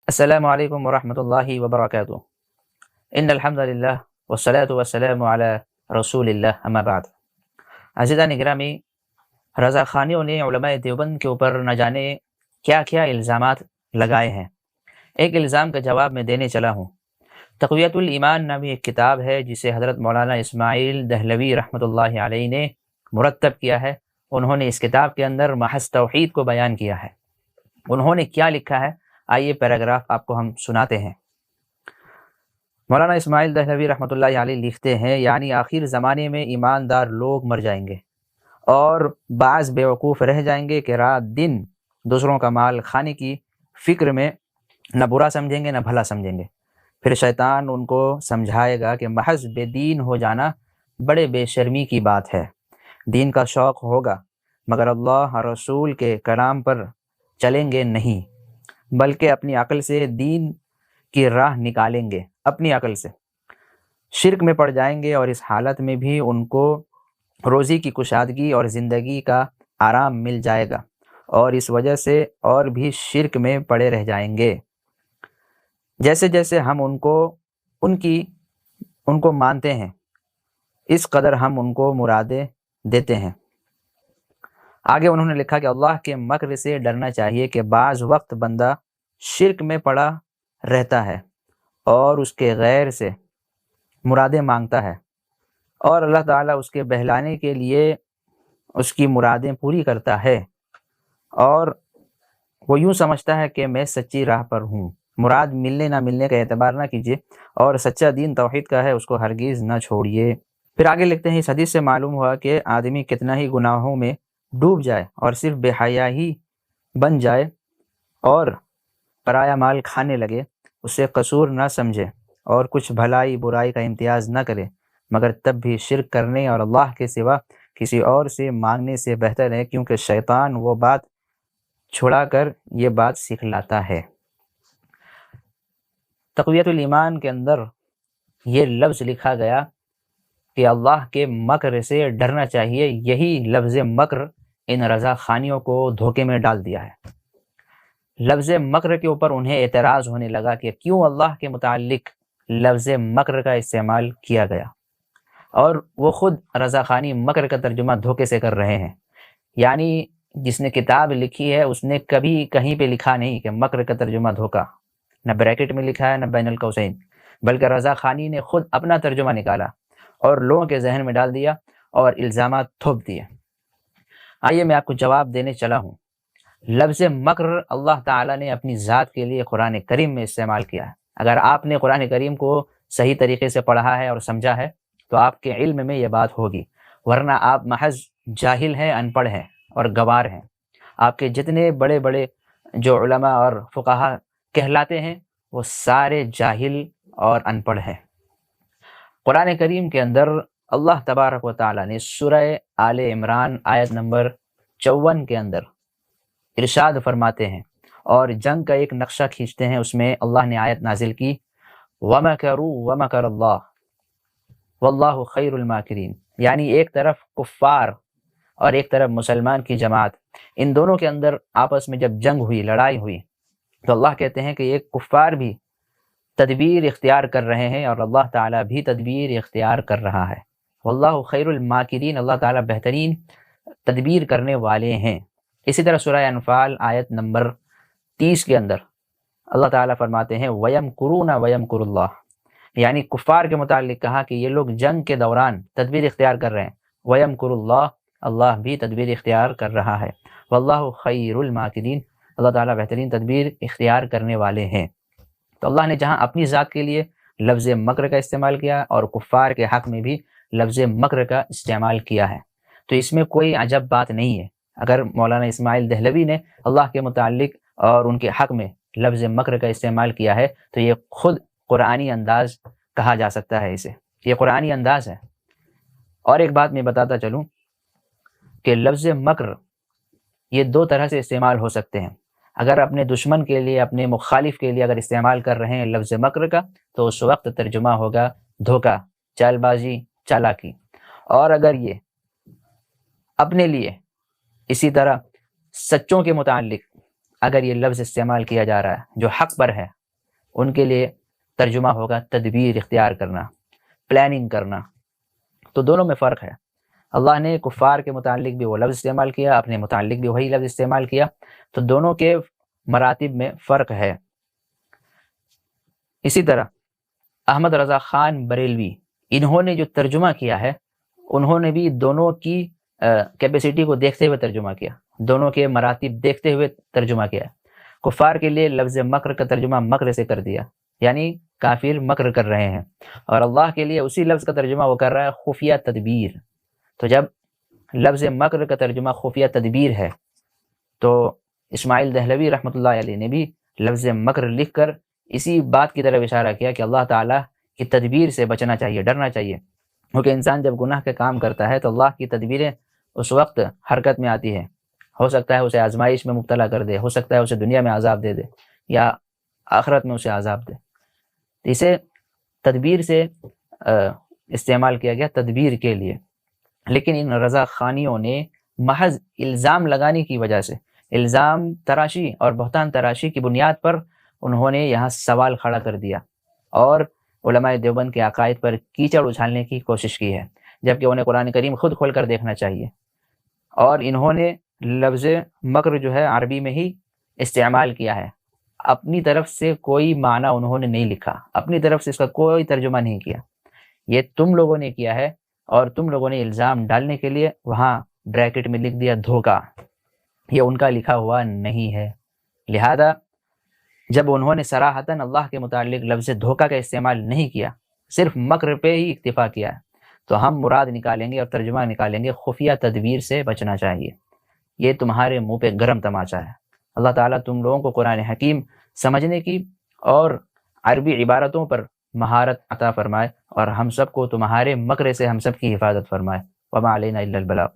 السلام علیکم ورحمۃ اللہ وبرکاتہ۔ ان الحمد للہ والصلاة والسلام علی رسول اللہ، اما بعد۔ عزیزان گرامی، رضا خانیوں نے علماء دیوبند کے اوپر نہ جانے کیا کیا الزامات لگائے ہیں۔ ایک الزام کا جواب میں دینے چلا ہوں۔ تقویۃ الایمان نامی ایک کتاب ہے جسے حضرت مولانا اسماعیل دہلوی رحمۃ اللہ علیہ نے مرتب کیا ہے۔ انہوں نے اس کتاب کے اندر محض توحید کو بیان کیا ہے۔ انہوں نے کیا لکھا ہے، آئیے پیراگراف آپ کو ہم سناتے ہیں۔ مولانا اسماعیل دہلوی رحمۃ اللہ علیہ لکھتے ہیں، یعنی آخر زمانے میں ایماندار لوگ مر جائیں گے اور بعض بیوقوف رہ جائیں گے کہ رات دن دوسروں کا مال کھانے کی فکر میں نہ برا سمجھیں گے نہ بھلا سمجھیں گے۔ پھر شیطان ان کو سمجھائے گا کہ محض بے دین ہو جانا بڑے بے شرمی کی بات ہے۔ دین کا شوق ہوگا مگر اللہ اور رسول کے کلام پر چلیں گے نہیں، بلکہ اپنی عقل سے دین کی راہ نکالیں گے۔ اپنی عقل سے شرک میں پڑ جائیں گے اور اس حالت میں بھی ان کو روزی کی کشادگی اور زندگی کا آرام مل جائے گا، اور اس وجہ سے اور بھی شرک میں پڑے رہ جائیں گے۔ جیسے جیسے ہم ان کو مانتے ہیں، اس قدر ہم ان کو مرادیں دیتے ہیں۔ آگے انہوں نے لکھا کہ اللہ کے مکر سے ڈرنا چاہیے کہ بعض وقت بندہ شرک میں پڑا رہتا ہے اور اس کے غیر سے مرادیں مانگتا ہے، اور اللہ تعالیٰ اس کے بہلانے کے لیے اس کی مرادیں پوری کرتا ہے، اور وہ یوں سمجھتا ہے کہ میں سچی راہ پر ہوں۔ مراد ملنے نہ ملنے کا اعتبار نہ کیجیے، اور سچا دین توحید کا ہے، اس کو ہرگز نہ چھوڑیے۔ پھر آگے لکھتے ہیں، اس حدیث سے معلوم ہوا کہ آدمی کتنا ہی گناہوں میں ڈوب جائے اور صرف بے حیا ہی بن جائے اور پرایا مال کھانے لگے، اسے قصور نہ سمجھے اور کچھ بھلائی برائی کا امتیاز نہ کرے، مگر تب بھی شرک کرنے اور اللہ کے سوا کسی اور سے مانگنے سے بہتر ہے، کیونکہ شیطان وہ بات چھڑا کر یہ بات سکھلاتا ہے۔ تقویۃ الایمان کے اندر یہ لفظ لکھا گیا کہ اللہ کے مکر سے ڈرنا چاہیے۔ یہی لفظ مکر ان رضا خانیوں کو دھوکے میں ڈال دیا ہے۔ لفظ مکر کے اوپر انہیں اعتراض ہونے لگا کہ کیوں اللہ کے متعلق لفظ مکر کا استعمال کیا گیا، اور وہ خود رضا خانی مکر کا ترجمہ دھوکے سے کر رہے ہیں۔ یعنی جس نے کتاب لکھی ہے اس نے کبھی کہیں پہ لکھا نہیں کہ مکر کا ترجمہ دھوکا، نہ بریکٹ میں لکھا ہے نہ بین القوسین، بلکہ رضا خانی نے خود اپنا ترجمہ نکالا اور لوگوں کے ذہن میں ڈال دیا اور الزامات تھوپ دیے۔ آئیے میں آپ کو جواب دینے چلا ہوں۔ لفظ مکر اللہ تعالیٰ نے اپنی ذات کے لیے قرآن کریم میں استعمال کیا ہے۔ اگر آپ نے قرآن کریم کو صحیح طریقے سے پڑھا ہے اور سمجھا ہے تو آپ کے علم میں یہ بات ہوگی، ورنہ آپ محض جاہل ہیں، ان پڑھ ہیں اور گوار ہیں۔ آپ کے جتنے بڑے بڑے جو علماء اور فقہا کہلاتے ہیں وہ سارے جاہل اور ان پڑھ ہیں۔ قرآن کریم کے اندر اللہ تبارک و تعالیٰ نے سورہ آل عمران آیت نمبر 54 کے اندر ارشاد فرماتے ہیں اور جنگ کا ایک نقشہ کھینچتے ہیں۔ اس میں اللہ نے آیت نازل کی، وَمَكَرُوا وَمَكَرَ اللَّهُ وَاللَّهُ خَيْرُ الْمَاكِرِينَ، یعنی ایک طرف کفار اور ایک طرف مسلمان کی جماعت، ان دونوں کے اندر آپس میں جب جنگ ہوئی، لڑائی ہوئی، تو اللہ کہتے ہیں کہ ایک کفار بھی تدبیر اختیار کر رہے ہیں اور اللہ تعالیٰ بھی تدبیر اختیار کر رہا ہے۔ واللہ خیر الماکرین، اللہ تعالیٰ بہترین تدبیر کرنے والے ہیں۔ اسی طرح سورہ انفال آیت نمبر 30 کے اندر اللہ تعالیٰ فرماتے ہیں وَيَمْكُرُونَ وَيَمْكُرُ اللَّهُ، یعنی کفار کے متعلق کہا کہ یہ لوگ جنگ کے دوران تدبیر اختیار کر رہے ہیں، وَيَمْكُرُ اللَّهُ، اللہ بھی تدبیر اختیار کر رہا ہے۔ واللہ خیر الماکرین، اللہ تعالیٰ بہترین تدبیر اختیار کرنے والے ہیں۔ تو اللہ نے جہاں اپنی ذات کے لیے لفظ مکر کا استعمال کیا اور کفار کے حق میں بھی لفظ مکر کا استعمال کیا ہے، تو اس میں کوئی عجب بات نہیں ہے۔ اگر مولانا اسماعیل دہلوی نے اللہ کے متعلق اور ان کے حق میں لفظ مکر کا استعمال کیا ہے تو یہ خود قرآنی انداز کہا جا سکتا ہے، اسے یہ قرآنی انداز ہے۔ اور ایک بات میں بتاتا چلوں کہ لفظ مکر یہ دو طرح سے استعمال ہو سکتے ہیں۔ اگر اپنے دشمن کے لیے، اپنے مخالف کے لیے اگر استعمال کر رہے ہیں لفظ مکر کا تو اس وقت ترجمہ ہوگا دھوکہ، چال بازی، چالاکی۔ اور اگر یہ اپنے لیے اسی طرح سچوں کے متعلق اگر یہ لفظ استعمال کیا جا رہا ہے جو حق پر ہے ان کے لیے ترجمہ ہوگا تدبیر اختیار کرنا، پلاننگ کرنا۔ تو دونوں میں فرق ہے۔ اللہ نے کفار کے متعلق بھی وہ لفظ استعمال کیا، اپنے متعلق بھی وہی لفظ استعمال کیا، تو دونوں کے مراتب میں فرق ہے۔ اسی طرح احمد رضا خان بریلوی، انہوں نے جو ترجمہ کیا ہے، انہوں نے بھی دونوں کی کیپیسٹی کو دیکھتے ہوئے ترجمہ کیا، دونوں کے مراتب دیکھتے ہوئے ترجمہ کیا۔ کفار کے لیے لفظ مکر کا ترجمہ مکر سے کر دیا، یعنی کافر مکر کر رہے ہیں، اور اللہ کے لیے اسی لفظ کا ترجمہ وہ کر رہا ہے خفیہ تدبیر۔ تو جب لفظ مکر کا ترجمہ خفیہ تدبیر ہے، تو اسماعیل دہلوی رحمۃ اللہ علیہ نے بھی لفظ مکر لکھ کر اسی بات کی طرف اشارہ کیا کہ اللہ تعالیٰ کی تدبیر سے بچنا چاہیے، ڈرنا چاہیے، کیونکہ انسان جب گناہ کے کام کرتا ہے تو اللہ کی تدبیریں اس وقت حرکت میں آتی ہے۔ ہو سکتا ہے اسے آزمائش میں مبتلا کر دے، ہو سکتا ہے اسے دنیا میں عذاب دے دے، یا آخرت میں اسے عذاب دے۔ اسے تدبیر سے استعمال کیا گیا، تدبیر کے لیے۔ لیکن ان رضا خانیوں نے محض الزام لگانے کی وجہ سے، الزام تراشی اور بہتان تراشی کی بنیاد پر انہوں نے یہاں سوال کھڑا کر دیا اور علماء دیوبند کے عقائد پر کیچڑ اچھالنے کی کوشش کی ہے، جبکہ انہیں قرآن کریم خود کھول کر دیکھنا چاہیے۔ اور انہوں نے لفظ مکر جو ہے عربی میں ہی استعمال کیا ہے، اپنی طرف سے کوئی معنی انہوں نے نہیں لکھا، اپنی طرف سے اس کا کوئی ترجمہ نہیں کیا۔ یہ تم لوگوں نے کیا ہے، اور تم لوگوں نے الزام ڈالنے کے لیے وہاں بریکٹ میں لکھ دیا دھوکہ، یہ ان کا لکھا ہوا نہیں ہے۔ لہذا جب انہوں نے صراحتاً اللہ کے متعلق لفظ دھوکہ کا استعمال نہیں کیا، صرف مکر پہ ہی اکتفا کیا ہے، تو ہم مراد نکالیں گے اور ترجمہ نکالیں گے خفیہ تدبیر سے بچنا چاہیے۔ یہ تمہارے منہ پہ گرم تماچا ہے۔ اللہ تعالیٰ تم لوگوں کو قرآن حکیم سمجھنے کی اور عربی عبارتوں پر مہارت عطا فرمائے، اور ہم سب کو تمہارے مکر سے ہم سب کی حفاظت فرمائے۔ وما علینا الا البلاغ۔